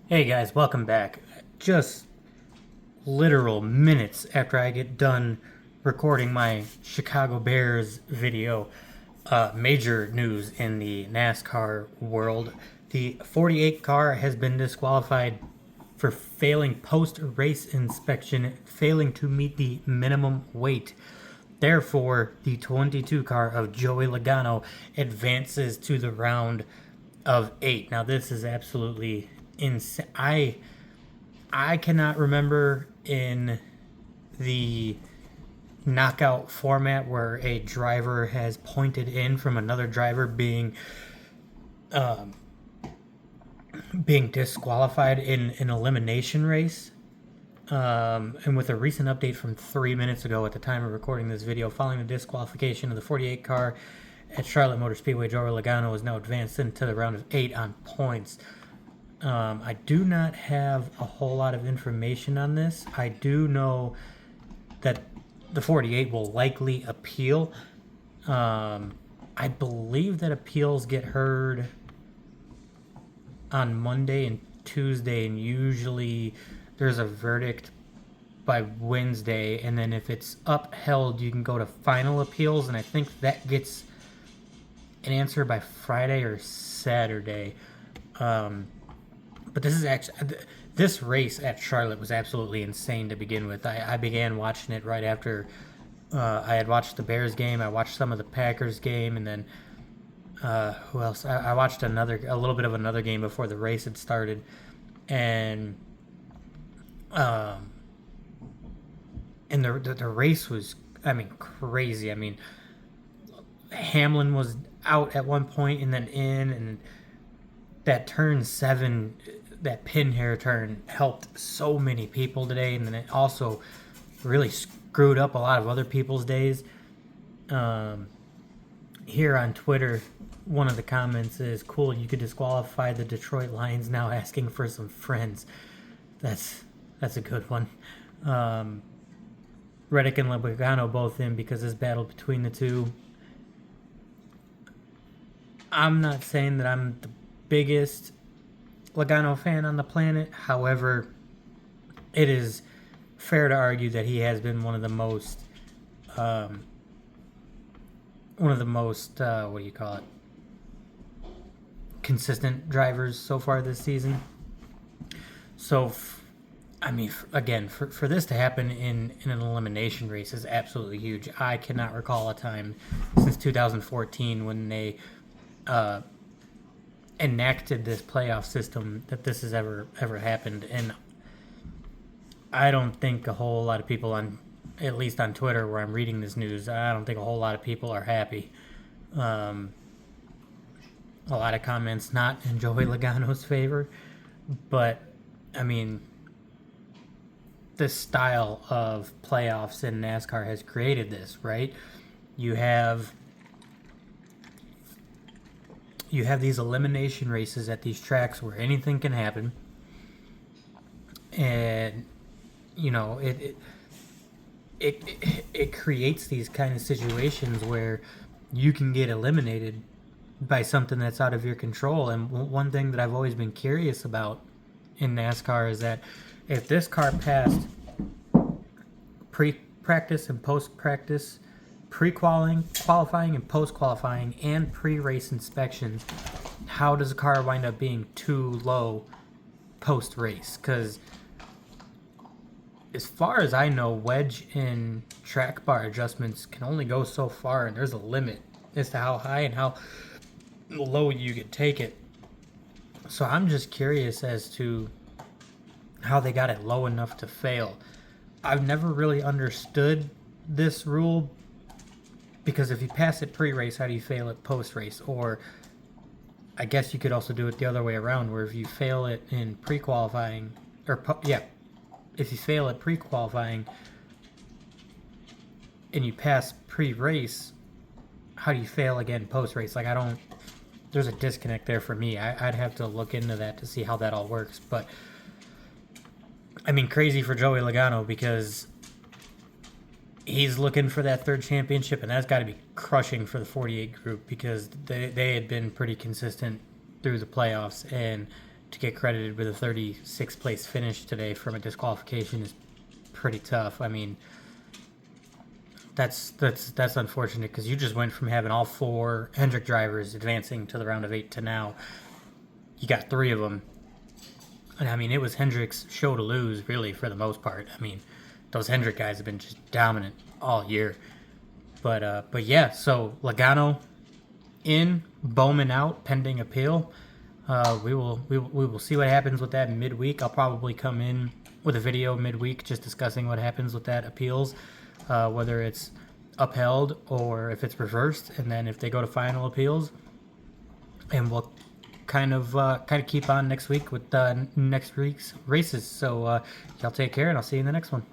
Hey guys, welcome back. Just literal minutes after I get done recording my Chicago Bears video, major news in the NASCAR world. The 48 car has been disqualified for failing post race inspection, failing to meet the minimum weight. Therefore, the 22 car of Joey Logano advances to the round of 8. Now, this is absolutely insane. I cannot remember in the knockout format where a driver has pointed in from another driver being disqualified in an elimination race. And with a recent update from 3 minutes ago at the time of recording this video, following the disqualification of the 48 car at Charlotte Motor Speedway, Joey Logano is now advanced into the round of 8 on points. I do not have a whole lot of information on this. I do know that the 48 will likely appeal. I believe that appeals get heard on Monday and Tuesday, and usually there's a verdict by Wednesday, and then if it's upheld, you can go to final appeals, and I think that gets an answer by Friday or Saturday. But this race at Charlotte was absolutely insane to begin with. I began watching it right after I had watched the Bears game. I watched some of the Packers game, and then who else? I watched a little bit of another game before the race had started, and the race was, crazy. Hamlin was out at one point and then in, and that turn 7, that pin hair turn, helped so many people today, and then it also really screwed up a lot of other people's days. Here on Twitter, one of the comments is, "Cool, you could disqualify the Detroit Lions now, asking for some friends." That's a good one. Reddick and Logano both in because this battle between the two. I'm not saying that I'm the biggest Logano fan on the planet. However, it is fair to argue that he has been one of the most what do you call it, consistent drivers so far this season. So, again, for this to happen in an elimination race is absolutely huge. I cannot recall a time since 2014 when they enacted this playoff system that this has ever happened, and I don't think a whole lot of people at least on Twitter where I'm reading this news, I don't think a whole lot of people are happy. A lot of comments not in Joey Logano's favor, but this style of playoffs in NASCAR has created this, right? You have these elimination races at these tracks where anything can happen, and it creates these kind of situations where you can get eliminated by something that's out of your control. And one thing that I've always been curious about in NASCAR is that if this car passed pre-practice and post-practice, pre-qualifying and post-qualifying, and pre-race inspections, how does a car wind up being too low post-race? Because as far as I know, wedge and track bar adjustments can only go so far, and there's a limit as to how high and how low you can take it. So I'm just curious as to how they got it low enough to fail. I've never really understood this rule, because if you pass it pre-race, how do you fail it post-race? Or I guess you could also do it the other way around, where if you fail it in pre-qualifying, if you fail at pre-qualifying and you pass pre-race, how do you fail again post-race? There's a disconnect there for me. I'd have to look into that to see how that all works. But, crazy for Joey Logano, because he's looking for that third championship, and that's got to be crushing for the 48 group, because they had been pretty consistent through the playoffs, and to get credited with a 36th place finish today from a disqualification is pretty tough. I mean, that's unfortunate because you just went from having all 4 Hendrick drivers advancing to the round of 8 to now you got 3 of them. And I mean, it was Hendrick's show to lose, really, for the most part. I mean, those Hendrick guys have been just dominant all year. But yeah, so Logano in, Bowman out, pending appeal. We will see what happens with that midweek. I'll probably come in with a video midweek just discussing what happens with that appeals, whether it's upheld or if it's reversed, and then if they go to final appeals, and we'll kind of keep on next week with next week's races. So y'all take care, and I'll see you in the next one.